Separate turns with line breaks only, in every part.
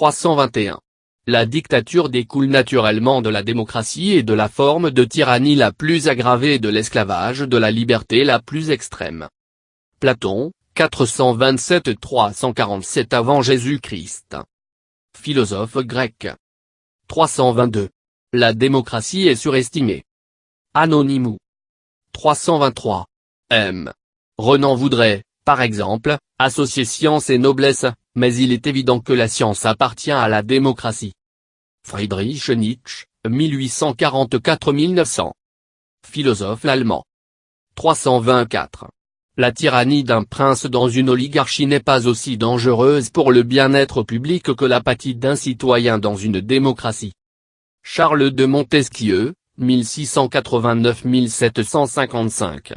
321. La dictature découle naturellement de la démocratie et de la forme de tyrannie la plus aggravée de l'esclavage de la liberté la plus extrême. Platon, 427-347 avant Jésus-Christ. Philosophe grec. 322. La démocratie est surestimée. Anonymous. 323. M. Renan voudrait, par exemple, associer science et noblesse, mais il est évident que la science appartient à la démocratie. Friedrich Nietzsche, 1844-1900. Philosophe allemand. 324. La tyrannie d'un prince dans une oligarchie n'est pas aussi dangereuse pour le bien-être public que l'apathie d'un citoyen dans une démocratie. Charles de Montesquieu, 1689-1755.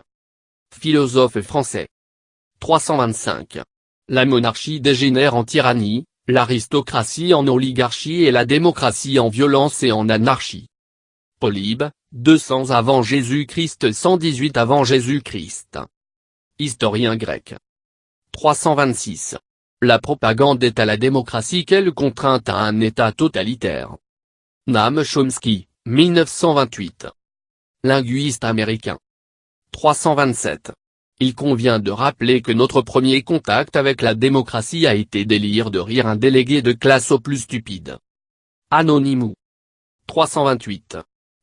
Philosophe français. 325. La monarchie dégénère en tyrannie, l'aristocratie en oligarchie et la démocratie en violence et en anarchie. Polybe, 200 avant Jésus-Christ 118 avant Jésus-Christ. Historien grec. 326. La propagande est à la démocratie quelle contrainte à un État totalitaire. Noam Chomsky, 1928. Linguiste américain. 327. Il convient de rappeler que notre premier contact avec la démocratie a été délire de rire un délégué de classe au plus stupide. Anonymous. 328.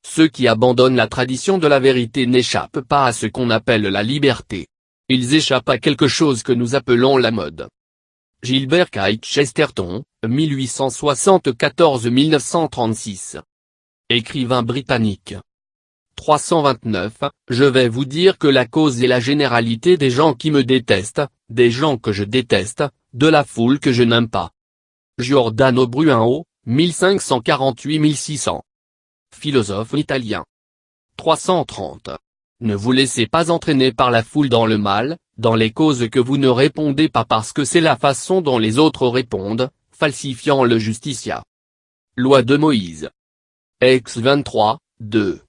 Ceux qui abandonnent la tradition de la vérité n'échappent pas à ce qu'on appelle la liberté. Ils échappent à quelque chose que nous appelons la mode. Gilbert Keith Chesterton, 1874-1936. Écrivain britannique. 329. Je vais vous dire que la cause est la généralité des gens qui me détestent, des gens que je déteste, de la foule que je n'aime pas. Giordano Bruno, 1548-1600. Philosophe italien. 330. Ne vous laissez pas entraîner par la foule dans le mal, dans les causes que vous ne répondez pas parce que c'est la façon dont les autres répondent, falsifiant le justiciat. Loi de Moïse. Ex 23, 2.